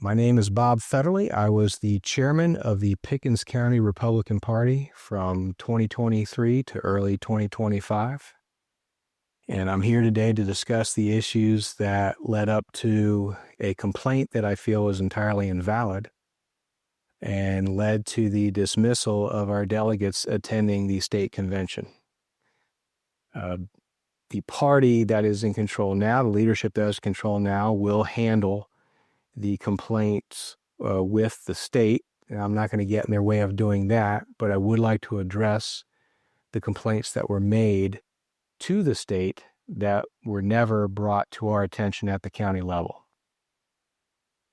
My name is Bob Federley. I was the chairman of the Pickens County Republican Party from 2023 to early 2025. And I'm here today to discuss the issues that led up to a complaint that I feel was entirely invalid and led to the dismissal of our delegates attending the state convention. The party that is in control now, the leadership that is in control now, will handle the complaints with the state. And I'm not going to get in their way of doing that, but I would like to address the complaints that were made to the state that were never brought to our attention at the county level.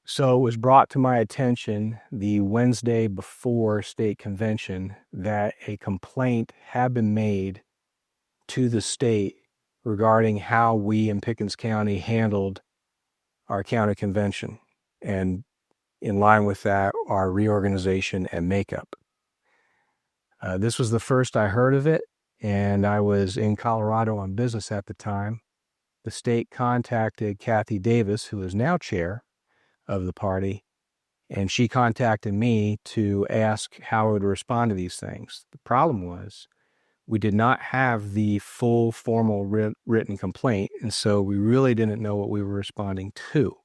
So it was brought to my attention the Wednesday before state convention that a complaint had been made to the state regarding how we in Pickens County handled our county convention, and in line with that, our reorganization and makeup. This was the first I heard of it, and I was in Colorado on business at the time. The state contacted Kathy Davis, who is now chair of the party, and she contacted me to ask how I would respond to these things. The problem was we did not have the full formal written complaint, and so we really didn't know what we were responding to.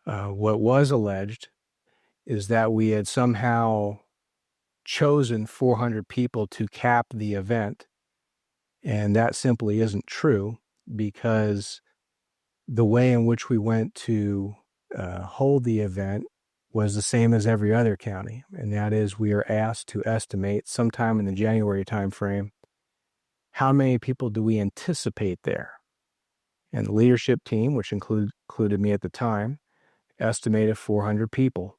What was alleged is that we had somehow chosen 400 people to cap the event, and that simply isn't true, because the way in which we went to hold the event was the same as every other county, and that is we are asked to estimate sometime in the January timeframe how many people do we anticipate there. And the leadership team, which included me at the time, estimated 400 people.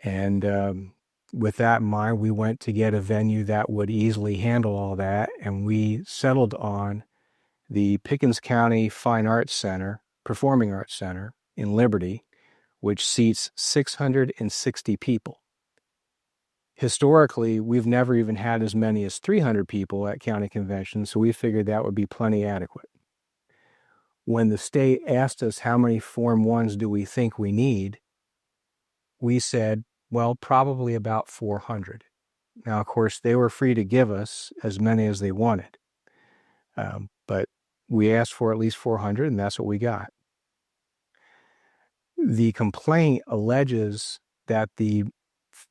And with that in mind, we went to get a venue that would easily handle all that, and we settled on the Pickens County Fine Arts Center, Performing Arts Center in Liberty, which seats 660 people. Historically, we've never even had as many as 300 people at county conventions, so we figured that would be plenty adequate. When the state asked us how many Form 1s do we think we need, we said, well, probably about 400. Now, of course, they were free to give us as many as they wanted, but we asked for at least 400, and that's what we got. The complaint alleges that the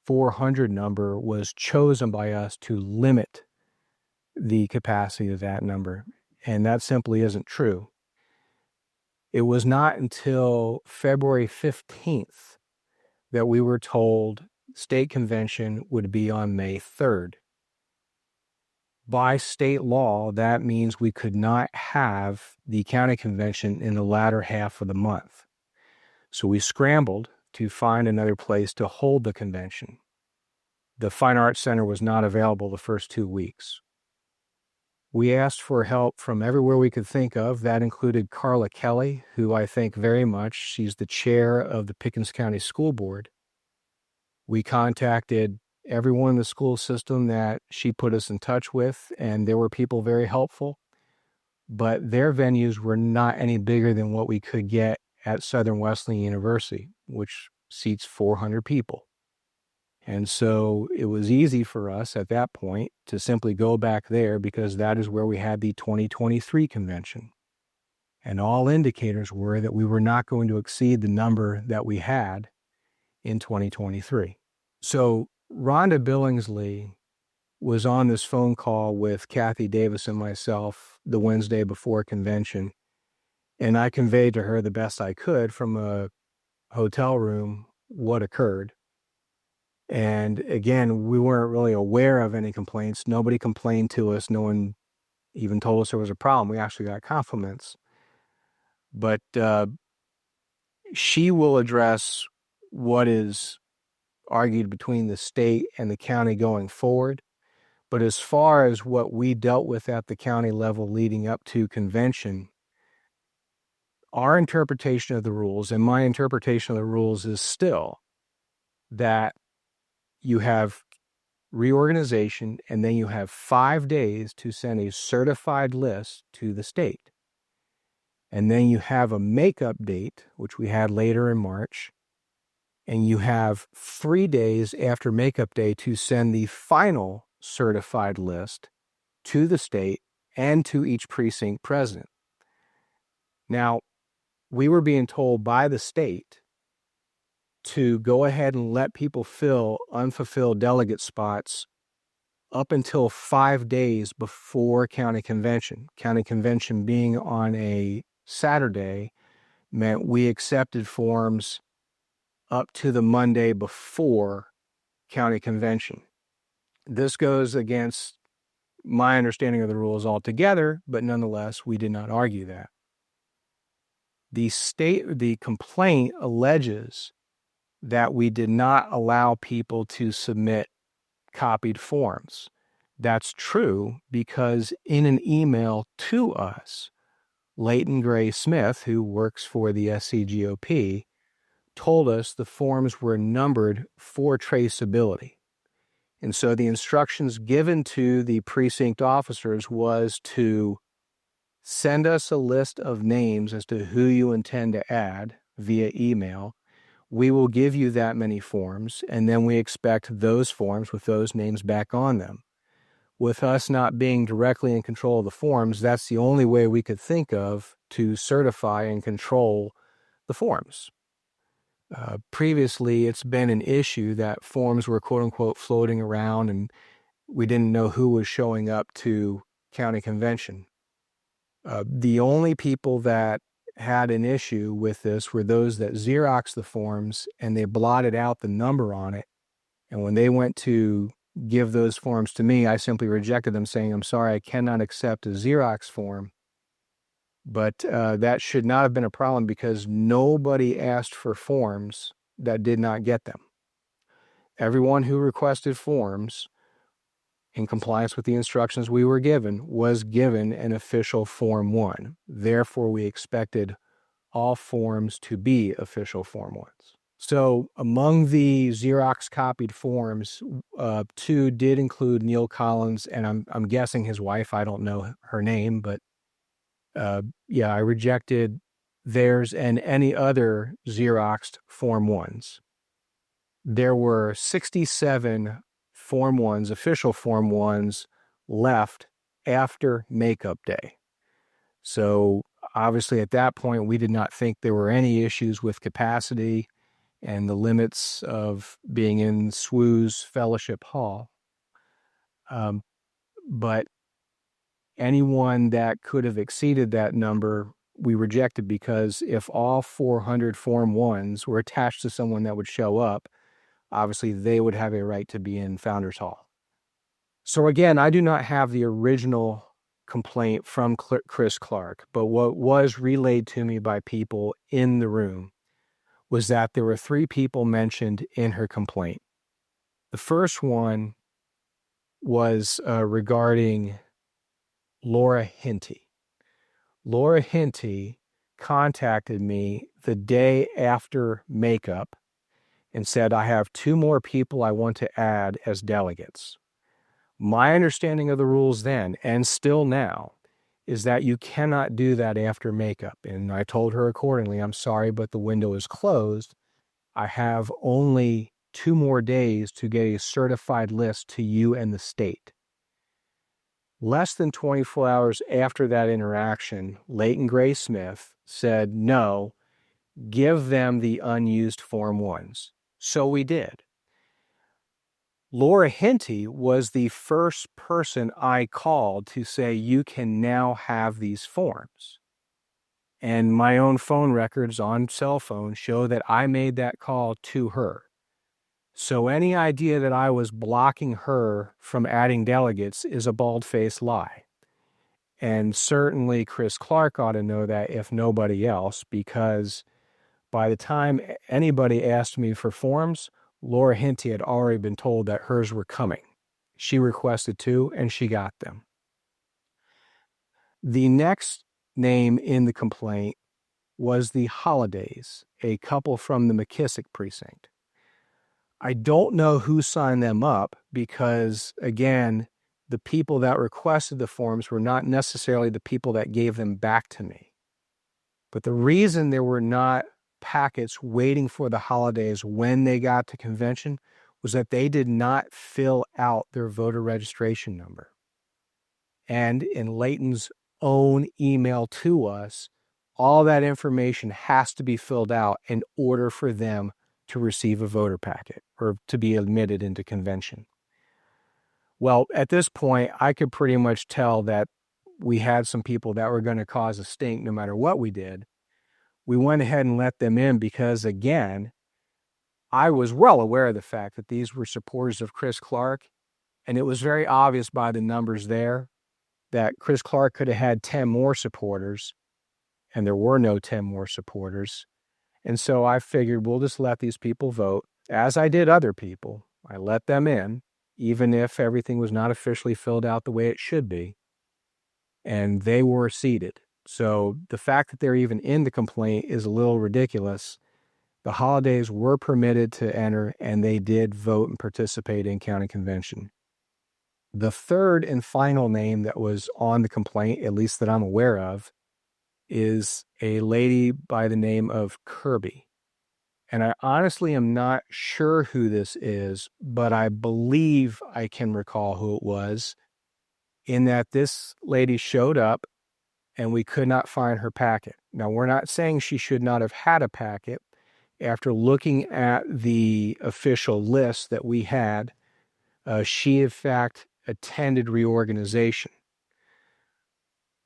400 number was chosen by us to limit the capacity of that number, and that simply isn't true. It was not until February 15th that we were told state convention would be on May 3rd. By state law, that means we could not have the county convention in the latter half of the month. So we scrambled to find another place to hold the convention. The Fine Arts Center was not available the first 2 weeks. We asked for help from everywhere we could think of. That included Carla Kelly, who I thank very much. She's the chair of the Pickens County School Board. We contacted everyone in the school system that she put us in touch with, and there were people very helpful, but their venues were not any bigger than what we could get at Southern Wesleyan University, which seats 400 people. And so it was easy for us at that point to simply go back there, because that is where we had the 2023 convention. And all indicators were that we were not going to exceed the number that we had in 2023. So Rhonda Billingsley was on this phone call with Kathy Davis and myself the Wednesday before convention, and I conveyed to her the best I could from a hotel room what occurred. And again, we weren't really aware of any complaints. Nobody complained to us. No one even told us there was a problem. We actually got compliments. But she will address what is argued between the state and the county going forward. But as far as what we dealt with at the county level leading up to convention, our interpretation of the rules, and my interpretation of the rules, is still that you have reorganization, and then you have 5 days to send a certified list to the state. And then you have a makeup date, which we had later in March. And you have 3 days after makeup day to send the final certified list to the state and to each precinct president. Now, we were being told by the state to go ahead and let people fill unfulfilled delegate spots up until 5 days before county convention. County convention being on a Saturday meant we accepted forms up to the Monday before county convention. This goes against my understanding of the rules altogether, but nonetheless, we did not argue that. The complaint alleges that we did not allow people to submit copied forms. That's true because in an email to us, Leighton Gray Smith, who works for the SCGOP, told us the forms were numbered for traceability. And so the instructions given to the precinct officers was to send us a list of names as to who you intend to add via email. We will give you that many forms, and then we expect those forms with those names back on them. With us not being directly in control of the forms, that's the only way we could think of to certify and control the forms. Previously, it's been an issue that forms were quote unquote floating around and we didn't know who was showing up to county convention. The only people that had an issue with this were those that Xeroxed the forms and they blotted out the number on it. And when they went to give those forms to me, I simply rejected them saying, I'm sorry, I cannot accept a Xerox form. But that should not have been a problem because nobody asked for forms that did not get them. Everyone who requested forms in compliance with the instructions we were given was given an official Form 1. Therefore, we expected all forms to be official Form 1s. So among the Xerox copied forms, 2 did include Neil Collins, and I'm guessing his wife. I don't know her name, but I rejected theirs and any other Xeroxed Form 1s. There were 67 Form 1s, official Form 1s, left after makeup day. So obviously at that point, we did not think there were any issues with capacity and the limits of being in SWO's Fellowship Hall. But anyone that could have exceeded that number, we rejected because if all 400 Form 1s were attached to someone that would show up, obviously they would have a right to be in Founders Hall. So again, I do not have the original complaint from Chris Clark, but what was relayed to me by people in the room was that there were 3 people mentioned in her complaint. The first one was regarding Laura Hinty. Laura Hinty contacted me the day after makeup and said, I have 2 more people I want to add as delegates. My understanding of the rules then, and still now, is that you cannot do that after makeup. And I told her accordingly, I'm sorry, but the window is closed. I have only 2 more days to get a certified list to you and the state. Less than 24 hours after that interaction, Leighton Gray Smith said, no, give them the unused Form 1s. So we did. Laura Hinty was the first person I called to say, you can now have these forms. And my own phone records on cell phone show that I made that call to her. So any idea that I was blocking her from adding delegates is a bald-faced lie. And certainly Chris Clark ought to know that if nobody else, because by the time anybody asked me for forms, Laura Hinty had already been told that hers were coming. She requested 2, and she got them. The next name in the complaint was the Holidays, a couple from the McKissick precinct. I don't know who signed them up because, again, the people that requested the forms were not necessarily the people that gave them back to me. But the reason there were not packets waiting for the holidays when they got to convention was that they did not fill out their voter registration number. And in Layton's own email to us, all that information has to be filled out in order for them to receive a voter packet or to be admitted into convention. Well, at this point, I could pretty much tell that we had some people that were going to cause a stink no matter what we did. We went ahead and let them in because, again, I was well aware of the fact that these were supporters of Chris Clark, and it was very obvious by the numbers there that Chris Clark could have had 10 more supporters, and there were no 10 more supporters. And so I figured we'll just let these people vote, as I did other people. I let them in, even if everything was not officially filled out the way it should be, and they were seated. So the fact that they're even in the complaint is a little ridiculous. The holidays were permitted to enter, and they did vote and participate in county convention. The third and final name that was on the complaint, at least that I'm aware of, is a lady by the name of Kirby. And I honestly am not sure who this is, but I believe I can recall who it was, in that this lady showed up and we could not find her packet. Now, we're not saying she should not have had a packet. After looking at the official list that we had, she, in fact, attended reorganization.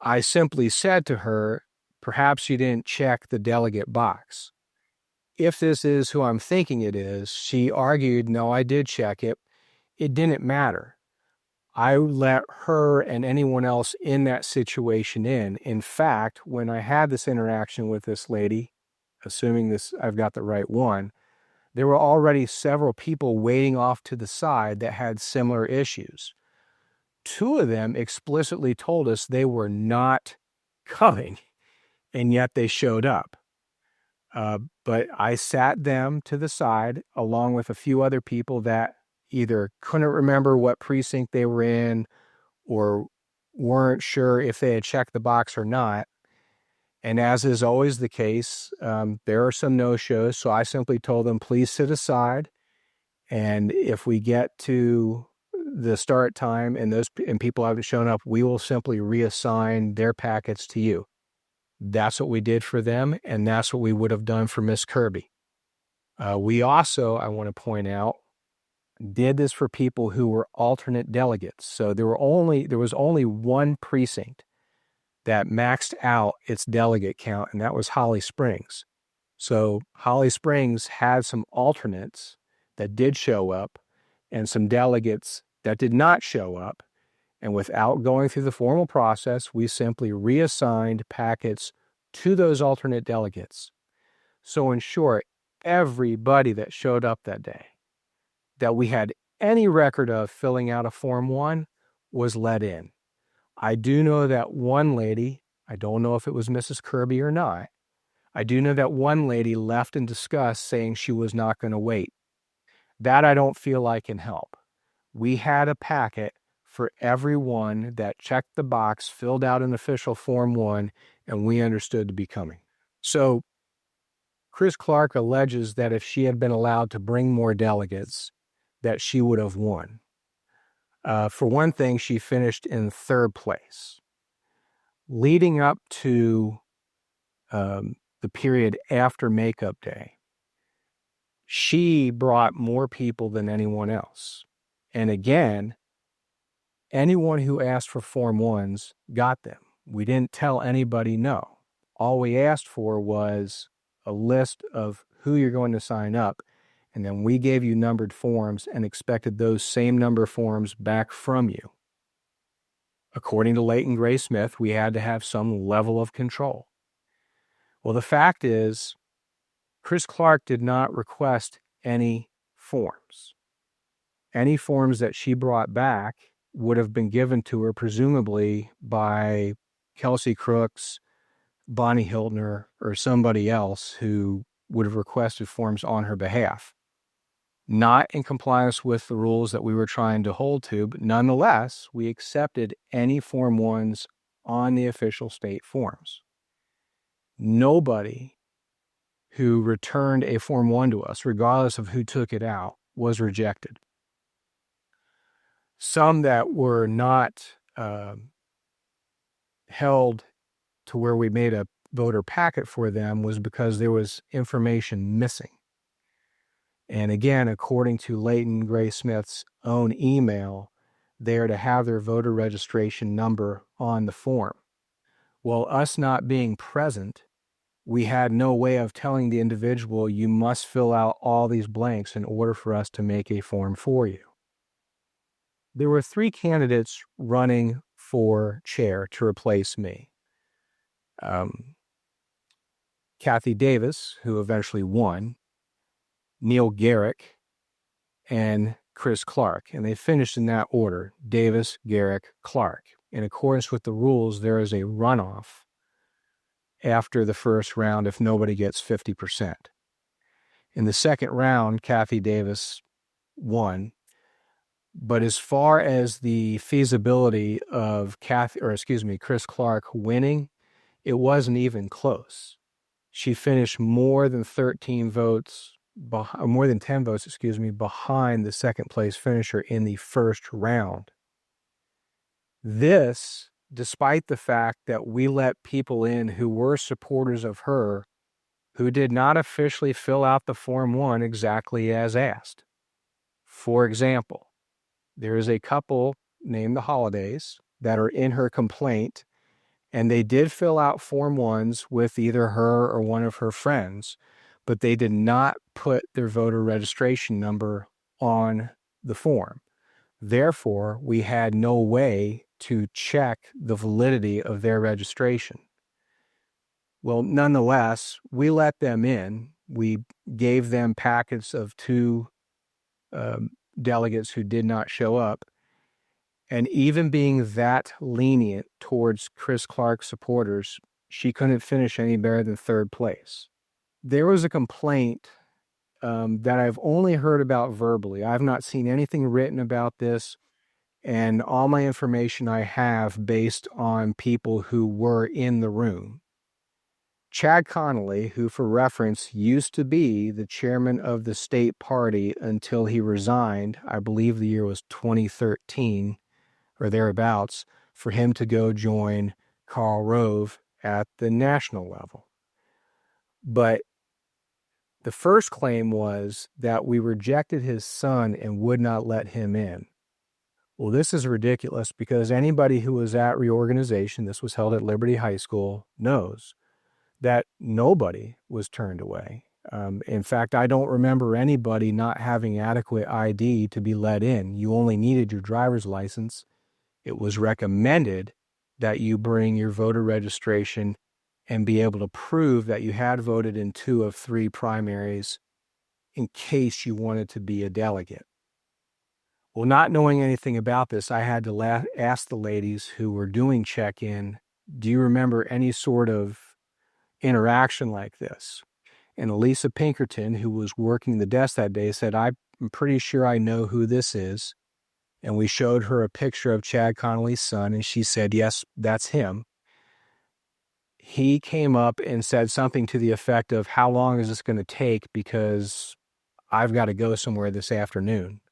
I simply said to her, perhaps you didn't check the delegate box. If this is who I'm thinking it is, she argued, no, I did check it. It didn't matter. I let her and anyone else in that situation in. In fact, when I had this interaction with this lady, assuming I've got the right one, there were already several people waiting off to the side that had similar issues. Two of them explicitly told us they were not coming, and yet they showed up. But I sat them to the side along with a few other people that either couldn't remember what precinct they were in or weren't sure if they had checked the box or not. And as is always the case, there are some no-shows, so I simply told them, please sit aside. And if we get to the start time and people haven't shown up, we will simply reassign their packets to you. That's what we did for them, and that's what we would have done for Miss Kirby. We also, I want to point out, did this for people who were alternate delegates. So there was only one precinct that maxed out its delegate count, and that was Holly Springs. So Holly Springs had some alternates that did show up and some delegates that did not show up. And without going through the formal process, we simply reassigned packets to those alternate delegates. So in short, everybody that showed up that day that we had any record of filling out a Form 1 was let in. I do know that one lady, I don't know if it was Mrs. Kirby or not, I do know that one lady left in disgust saying she was not going to wait. That I don't feel like can help. We had a packet for everyone that checked the box, filled out an official Form 1, and we understood to be coming. So Chris Clark alleges that if she had been allowed to bring more delegates, that she would have won. For one thing, she finished in third place. Leading up to the period after Makeup Day, she brought more people than anyone else. And again, anyone who asked for Form 1s got them. We didn't tell anybody no. All we asked for was a list of who you're going to sign up, and then we gave you numbered forms and expected those same number forms back from you. According to Layton Gray Smith, we had to have some level of control. Well, the fact is, Chris Clark did not request any forms. Any forms that she brought back would have been given to her, presumably by Kelsey Crooks, Bonnie Hiltner, or somebody else who would have requested forms on her behalf. Not in compliance with the rules that we were trying to hold to, but nonetheless, we accepted any Form 1s on the official state forms. nobody who returned a Form 1 to us, regardless of who took it out, was rejected. Some that were not held to where we made a voter packet for them was because there was information missing. And again, according to Leighton Gray Smith's own email, they are to have their voter registration number on the form. Well, us not being present, we had no way of telling the individual, you must fill out all these blanks in order for us to make a form for you. There were 3 candidates running for chair to replace me. Kathy Davis, who eventually won, Neil Garrick, and Chris Clark. And they finished in that order: Davis, Garrick, Clark. In accordance with the rules, there is a runoff after the first round if nobody gets 50%. In the second round, Kathy Davis won. But as far as the feasibility of Chris Clark winning, it wasn't even close. She finished more than 10 votes behind the second place finisher in the first round. This, despite the fact that we let people in who were supporters of her, who did not officially fill out the Form 1 exactly as asked. For example, there is a couple named the Holidays that are in her complaint, and they did fill out Form 1s with either her or one of her friends, but they did not put their voter registration number on the form. Therefore, we had no way to check the validity of their registration. Well, nonetheless, we let them in. We gave them packets of 2 delegates who did not show up. And even being that lenient towards Chris Clark's supporters, she couldn't finish any better than 3rd place. There was a complaint that I've only heard about verbally. I've not seen anything written about this, and all my information I have based on people who were in the room. Chad Connolly, who for reference used to be the chairman of the state party until he resigned, I believe the year was 2013 or thereabouts, for him to go join Karl Rove at the national level. But the first claim was that we rejected his son and would not let him in. Well, this is ridiculous because anybody who was at reorganization, this was held at Liberty High School, knows that nobody was turned away. In fact, I don't remember anybody not having adequate ID to be let in. You only needed your driver's license. It was recommended that you bring your voter registration and be able to prove that you had voted in 2 of 3 primaries in case you wanted to be a delegate. Well, not knowing anything about this, I had to ask the ladies who were doing check-in, do you remember any sort of interaction like this? And Elisa Pinkerton, who was working the desk that day, said, I'm pretty sure I know who this is. And we showed her a picture of Chad Connolly's son, and she said, yes, that's him. He came up and said something to the effect of, how long is this going to take? Because I've got to go somewhere this afternoon.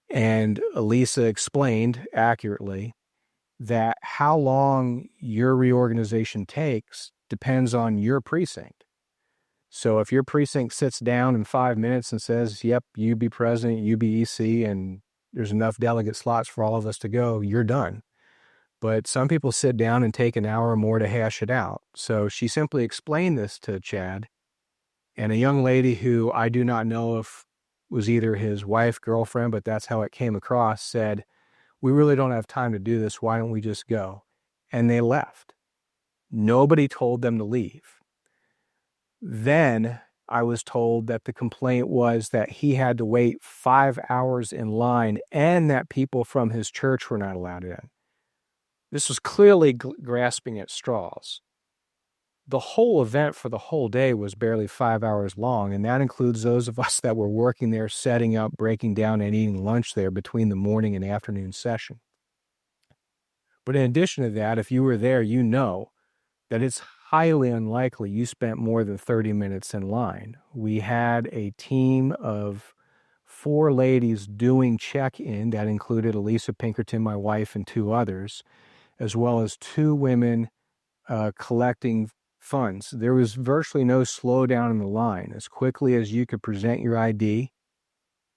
And Elisa explained accurately that how long your reorganization takes depends on your precinct. So if your precinct sits down in 5 minutes and says, yep, you be president, you be EC, and there's enough delegate slots for all of us to go, you're done. But some people sit down and take an hour or more to hash it out. So she simply explained this to Chad, and a young lady who I do not know if was either his wife, girlfriend, but that's how it came across, said, we really don't have time to do this. Why don't we just go? And they left. Nobody told them to leave. Then I was told that the complaint was that he had to wait 5 hours in line and that people from his church were not allowed in. This was clearly grasping at straws. The whole event for the whole day was barely 5 hours long, and that includes those of us that were working there, setting up, breaking down, and eating lunch there between the morning and afternoon session. But in addition to that, if you were there, you know that it's highly unlikely you spent more than 30 minutes in line. We had a team of 4 ladies doing check-in that included Elisa Pinkerton, my wife, and 2 others, as well as 2 women collecting funds. There was virtually no slowdown in the line. As quickly as you could present your ID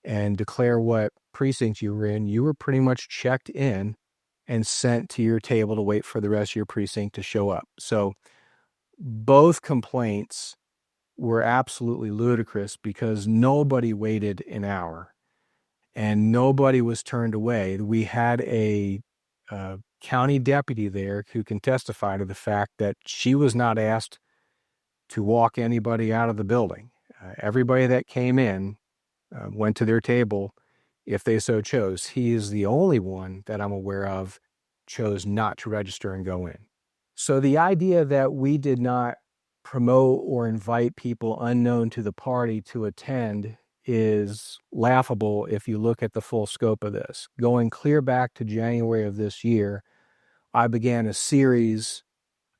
and declare what precinct you were in, you were pretty much checked in and sent to your table to wait for the rest of your precinct to show up. So both complaints were absolutely ludicrous because nobody waited an hour and nobody was turned away. We had a county deputy there who can testify to the fact that she was not asked to walk anybody out of the building. Everybody that came in went to their table if they so chose. He is the only one that I'm aware of chose not to register and go in. So the idea that we did not promote or invite people unknown to the party to attend is laughable if you look at the full scope of this. Going clear back to January of this year, I began a series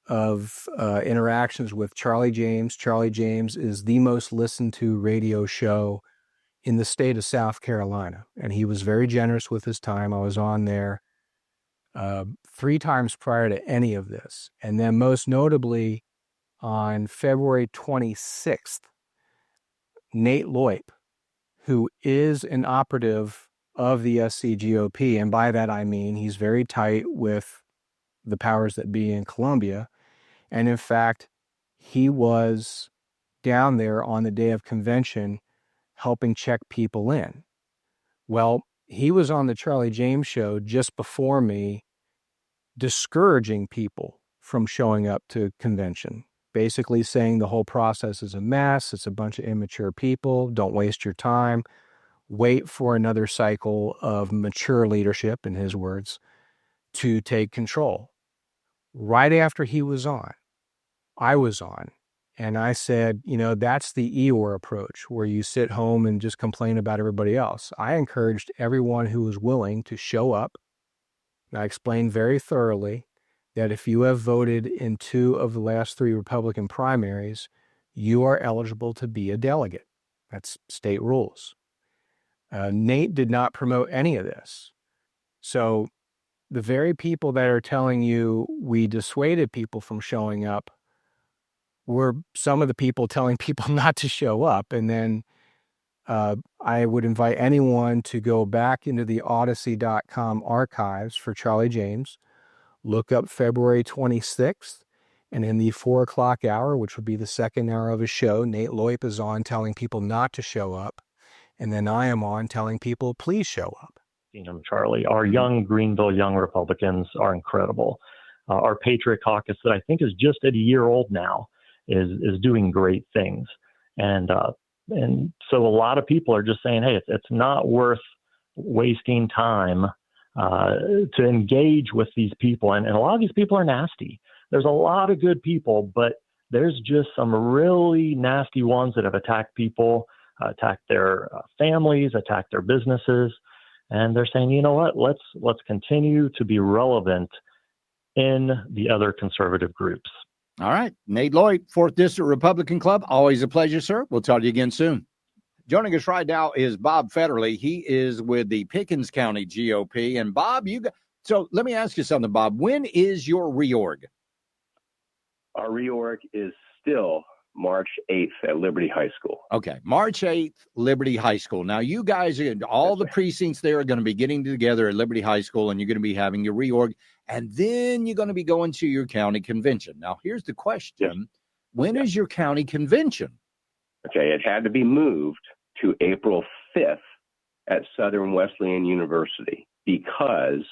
of interactions with Charlie James. Charlie James is the most listened to radio show in the state of South Carolina, and he was very generous with his time. I was on there 3 times prior to any of this. And then most notably on February 26th, Nate Loip, who is an operative of the SCGOP, and by that I mean he's very tight with the powers that be in Columbia. And in fact, he was down there on the day of convention helping check people in. Well, he was on the Charlie James show just before me, discouraging people from showing up to convention, basically saying the whole process is a mess, it's a bunch of immature people, don't waste your time, wait for another cycle of mature leadership, in his words, to take control. Right after he was on, I was on, and I said, that's the Eeyore approach, where you sit home and just complain about everybody else. I encouraged everyone who was willing to show up. And I explained very thoroughly that if you have voted in 2 of the last 3 Republican primaries, you are eligible to be a delegate. That's state rules. Nate did not promote any of this. So the very people that are telling you we dissuaded people from showing up were some of the people telling people not to show up. And then I would invite anyone to go back into the Odyssey.com archives for Charlie James, look up February 26th, and in the 4 o'clock hour, which would be the second hour of his show, Nate Loip is on telling people not to show up. And then I am on telling people, please show up. Charlie, our young Greenville Young Republicans are incredible. Our Patriot Caucus, that I think is just at a year old now, is doing great things. And so a lot of people are just saying, hey, it's not worth wasting time to engage with these people. And a lot of these people are nasty. There's a lot of good people, but there's just some really nasty ones that have attacked people, attacked their families, attacked their businesses. And they're saying, you know what, let's continue to be relevant in the other conservative groups. All right. Nate Loip, 4th District Republican Club. Always a pleasure, sir. We'll talk to you again soon. Joining us right now is Bob Federley. He is with the Pickens County GOP. And Bob, so let me ask you something, Bob. When is your reorg? Our reorg is still March 8th at Liberty High School. Okay, March 8th, Liberty High School. Now, you guys, all the precincts there are going to be getting together at Liberty High School, and you're going to be having your reorg, and then you're going to be going to your county convention. Now, here's the question. Yes. When is your county convention? Okay, it had to be moved to April 5th at Southern Wesleyan University because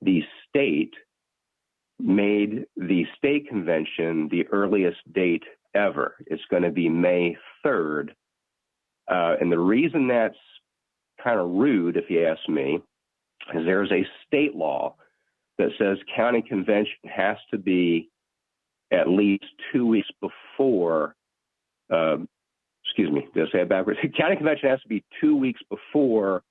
the state made the state convention the earliest date ever. It's going to be May 3rd. And the reason that's kind of rude, if you ask me, is there's a state law that says county convention has to be at least 2 weeks before, did I say it backwards? County convention has to be 2 weeks before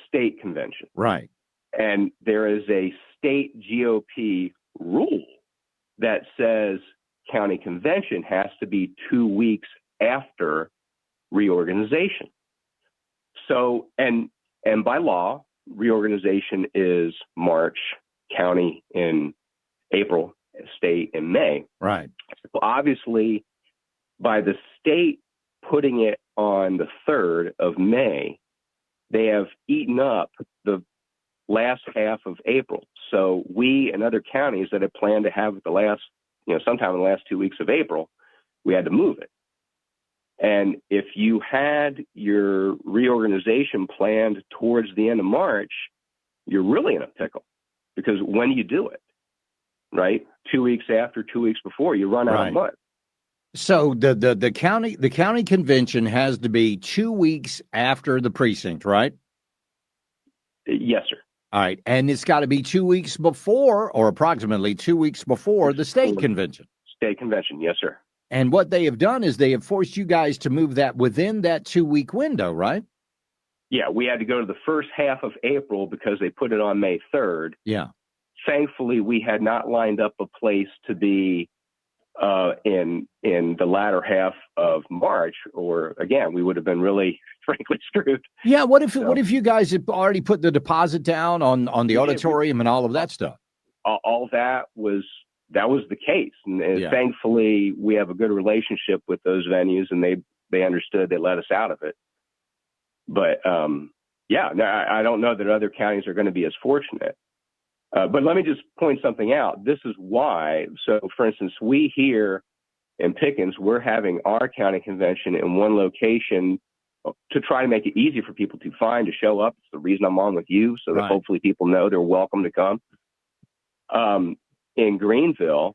state convention. Right. And there is a state GOP rule that says county convention has to be 2 weeks after reorganization. So, and by law, reorganization is March, county in April, state in May. Right. So obviously, by the state putting it on the 3rd of May, they have eaten up the last half of April. So we and other counties that had planned to have it the last, sometime in the last 2 weeks of April, we had to move it. And if you had your reorganization planned towards the end of March, you're really in a pickle, because when do you do it? Right? 2 weeks after, 2 weeks before, you run out of money. So the county convention has to be 2 weeks after the precinct, right? Yes, sir. All right. And it's got to be 2 weeks before, or approximately 2 weeks before, the state convention. State convention, yes, sir. And what they have done is they have forced you guys to move that within that 2 week window, right? Yeah, we had to go to the first half of April because they put it on May 3rd. Yeah. Thankfully, we had not lined up a place to be in the latter half of March, or again, we would have been really, frankly, screwed. Yeah. What if you guys had already put the deposit down on the auditorium and all of that stuff? All that was the case, and thankfully, we have a good relationship with those venues, and they understood. They let us out of it. But I don't know that other counties are going to be as fortunate. But let me just point something out. This is why. So, for instance, we here in Pickens, we're having our county convention in one location to try to make it easy for people to find, to show up. It's the reason I'm on with you, so that hopefully people know they're welcome to come. In Greenville,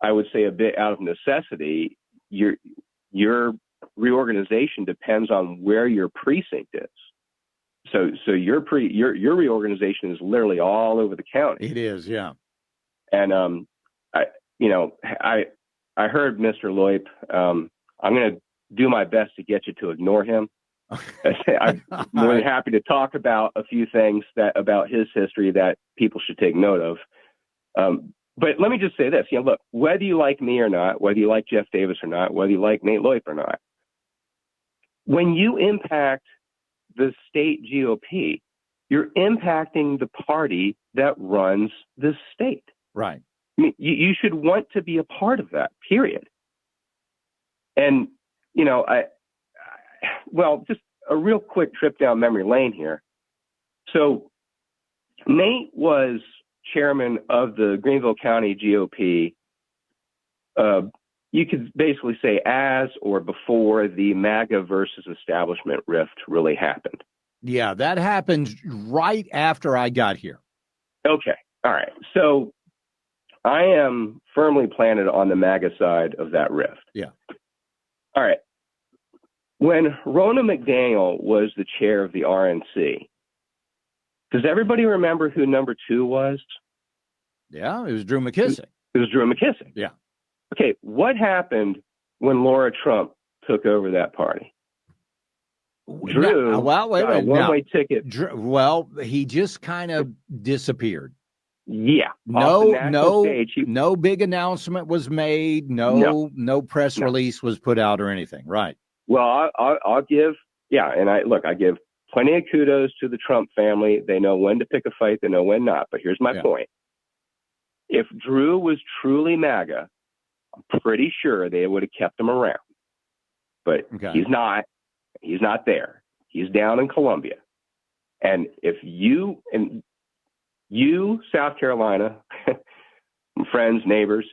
I would say a bit out of necessity, your reorganization depends on where your precinct is. So your reorganization is literally all over the county. It is, yeah. And I heard Mr. Loip. I'm going to do my best to get you to ignore him. I'm more than happy to talk about a few things about his history that people should take note of. But let me just say this: look, whether you like me or not, whether you like Jeff Davis or not, whether you like Nate Loip or not, when you impact the state GOP, you're impacting the party that runs the state. Right. I mean, you should want to be a part of that, period. And, just a real quick trip down memory lane here. So Nate was chairman of the Greenville County GOP. You could basically say as or before the MAGA versus establishment rift really happened. Yeah, that happened right after I got here. Okay. All right. So I am firmly planted on the MAGA side of that rift. Yeah. All right. When Ronna McDaniel was the chair of the RNC, does everybody remember who number 2 was? Yeah, it was Drew McKissick. It was Drew McKissick. Yeah. Okay, what happened when Laura Trump took over that party? Drew got a one-way ticket. He just kind of disappeared. Yeah. No big announcement was made. No press release was put out or anything. Right. Well, I'll give, I give plenty of kudos to the Trump family. They know when to pick a fight. They know when not. But here's my point. If Drew was truly MAGA, I'm pretty sure they would have kept him around. But he's not. He's not there. He's down in Columbia. And if you, South Carolina, friends, neighbors,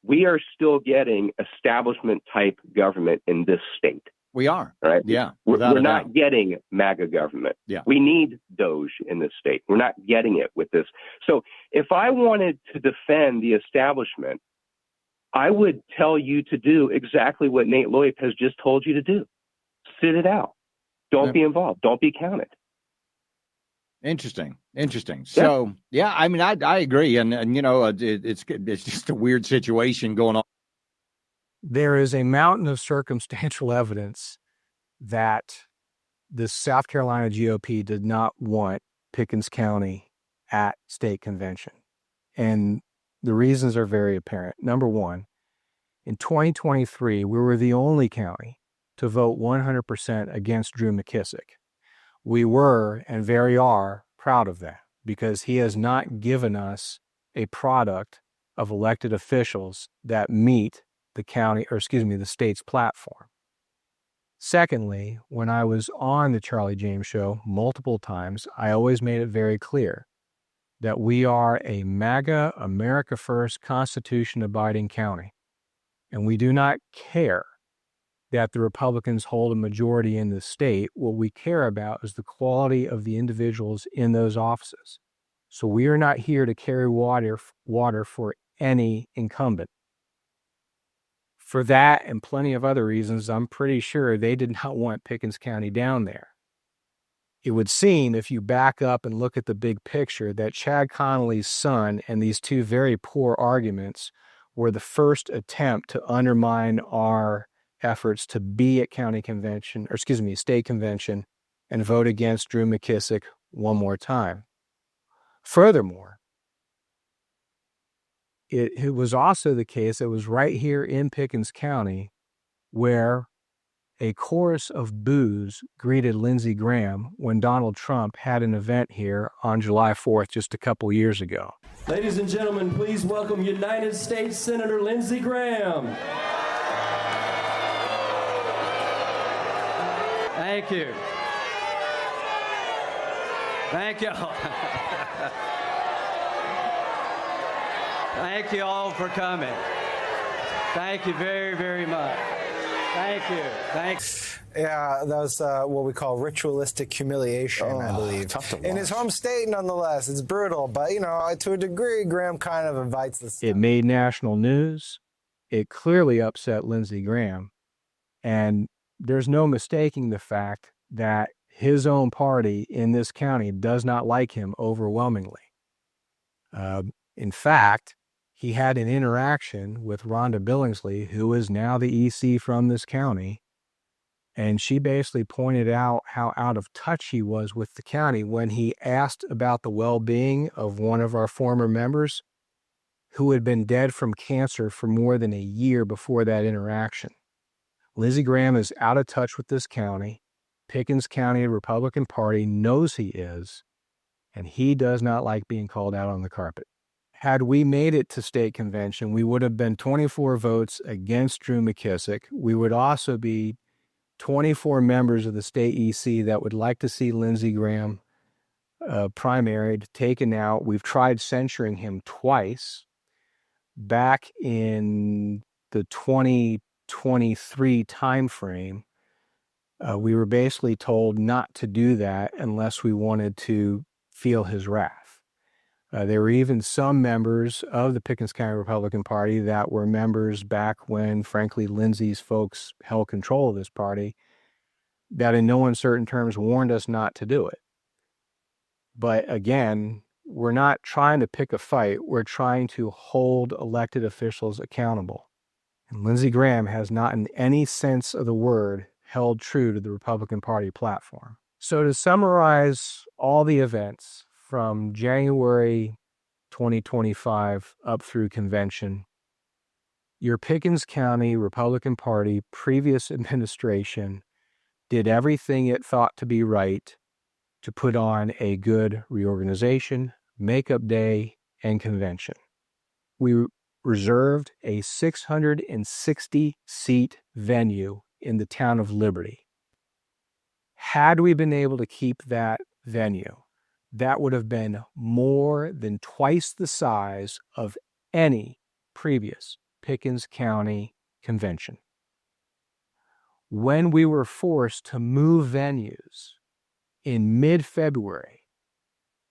we are still getting establishment type government in this state. We are. Right? Yeah. We're not getting MAGA government. Yeah. We need Doge in this state. We're not getting it with this. So if I wanted to defend the establishment, I would tell you to do exactly what Nate Loip has just told you to do. Sit it out. Don't be involved. Don't be counted. Interesting. So, I mean, I agree. And it's just a weird situation going on. There is a mountain of circumstantial evidence that the South Carolina GOP did not want Pickens County at state convention. And the reasons are very apparent. Number one, In 2023, we were the only county to vote 100% against Drew McKissick. We were and very are proud of that because he has not given us a product of elected officials that meet the state's platform. Secondly, when I was on the Charlie James Show multiple times, I always made it very clear that we are a MAGA, America First, Constitution-abiding county, and we do not care that the Republicans hold a majority in the state. What we care about is the quality of the individuals in those offices. So we are not here to carry water for any incumbent. For that and plenty of other reasons, I'm pretty sure they did not want Pickens County down there. It would seem, if you back up and look at the big picture, that Chad Connolly's son and these two very poor arguments were the first attempt to undermine our efforts to be at state convention and vote against Drew McKissick one more time. Furthermore, it was also the case, it was right here in Pickens County where a chorus of boos greeted Lindsey Graham when Donald Trump had an event here on July 4th just a couple years ago. Ladies and gentlemen, please welcome United States Senator Lindsey Graham. Thank you. Thank you. Thank you all for coming. Thank you very, very much. Thank you. Thanks. Yeah, that was what we call ritualistic humiliation, I believe. Tough to watch. In his home state, nonetheless. It's brutal, but, to a degree, Graham kind of invites this. It made national news. It clearly upset Lindsey Graham. And there's no mistaking the fact that his own party in this county does not like him overwhelmingly. In fact, he had an interaction with Rhonda Billingsley, who is now the EC from this county, and she basically pointed out how out of touch he was with the county when he asked about the well-being of one of our former members who had been dead from cancer for more than a year before that interaction. Lindsey Graham is out of touch with this county. Pickens County Republican Party knows he is, and he does not like being called out on the carpet. Had we made it to state convention, we would have been 24 votes against Drew McKissick. We would also be 24 members of the state EC that would like to see Lindsey Graham primaried, taken out. We've tried censuring him twice. Back in the 2023 timeframe, we were basically told not to do that unless we wanted to feel his wrath. There were even some members of the Pickens County Republican Party that were members back when, frankly, Lindsey's folks held control of this party that in no uncertain terms warned us not to do it. But again, we're not trying to pick a fight. We're trying to hold elected officials accountable. And Lindsey Graham has not in any sense of the word held true to the Republican Party platform. So to summarize all the events from January 2025 up through convention, your Pickens County Republican Party previous administration did everything it thought to be right to put on a good reorganization, makeup day, and convention. We reserved a 660-seat venue in the town of Liberty. Had we been able to keep that venue, that would have been more than twice the size of any previous Pickens County convention. When we were forced to move venues in mid-February,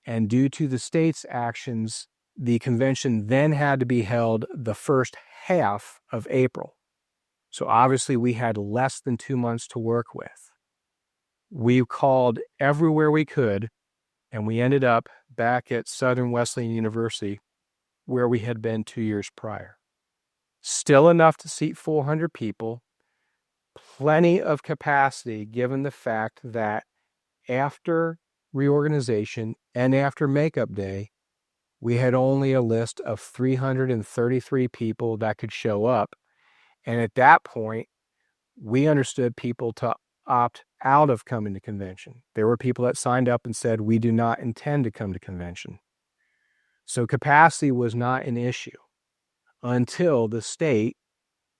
and due to the state's actions, the convention then had to be held the first half of April. So obviously we had less than 2 months to work with. We called everywhere we could, and we ended up back at Southern Wesleyan University, where we had been 2 years prior. Still enough to seat 400 people, plenty of capacity given the fact that after reorganization and after makeup day, we had only a list of 333 people that could show up, And at that point, we understood people to opt out of coming to convention. There were people that signed up and said, we do not intend to come to convention. So capacity was not an issue until the state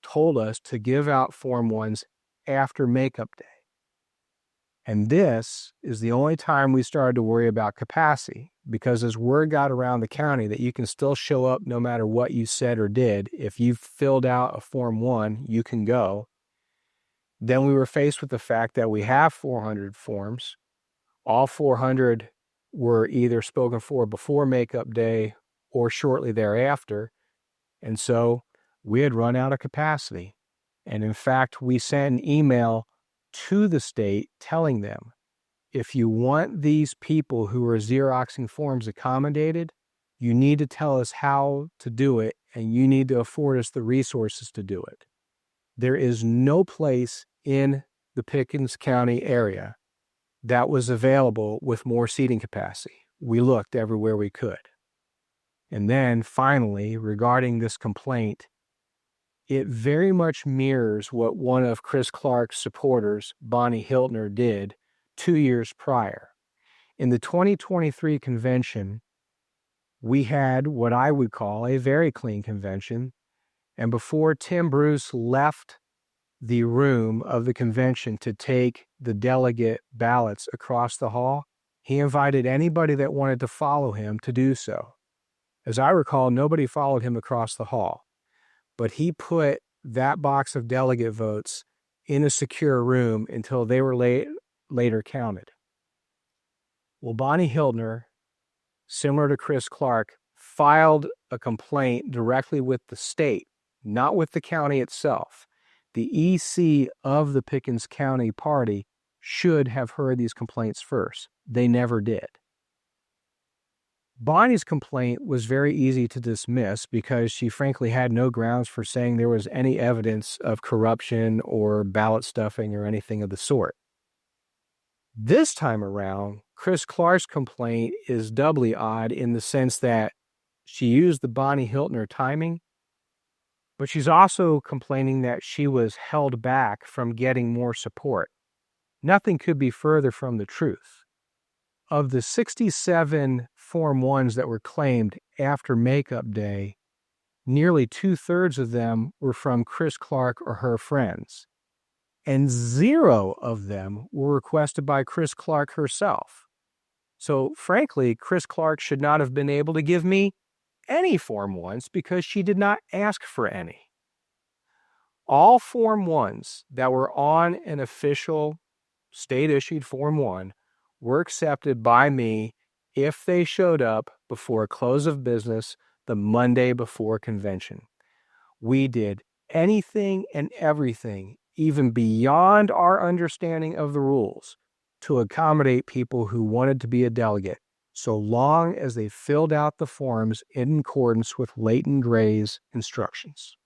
told us to give out Form 1s after makeup day. And this is the only time we started to worry about capacity, because as word got around the county that you can still show up no matter what you said or did, if you've filled out a Form 1, you can go. Then we were faced with the fact that we have 400 forms. All 400 were either spoken for before makeup day or shortly thereafter. And so we had run out of capacity. And in fact, we sent an email to the state telling them, if you want these people who are Xeroxing forms accommodated, you need to tell us how to do it, and you need to afford us the resources to do it. There is no place in the Pickens County area that was available with more seating capacity. We looked everywhere we could. And then finally, regarding this complaint, it very much mirrors what one of Chris Clark's supporters, Bonnie Hiltner, did 2 years prior. In the 2023 convention, we had what I would call a very clean convention. And before Tim Bruce left the room of the convention to take the delegate ballots across the hall, he invited anybody that wanted to follow him to do so. As I recall, nobody followed him across the hall, but he put that box of delegate votes in a secure room until they were later counted. Well, Bonnie Hiltner, similar to Chris Clark, filed a complaint directly with the state, not with the county itself. The EC of the Pickens County Party should have heard these complaints first. They never did. Bonnie's complaint was very easy to dismiss because she frankly had no grounds for saying there was any evidence of corruption or ballot stuffing or anything of the sort. This time around, Chris Clark's complaint is doubly odd in the sense that she used the Bonnie Hiltner timing, but she's also complaining that she was held back from getting more support. Nothing could be further from the truth. Of the 67 Form 1s that were claimed after makeup day, nearly 2/3 of them were from Chris Clark or her friends, and 0 of them were requested by Chris Clark herself. So frankly, Chris Clark should not have been able to give me any Form 1s because she did not ask for any. All Form 1s that were on an official state-issued Form 1 were accepted by me if they showed up before close of business the Monday before convention. We did anything and everything, even beyond our understanding of the rules, to accommodate people who wanted to be a delegate, so long as they filled out the forms in accordance with Leighton Gray's instructions.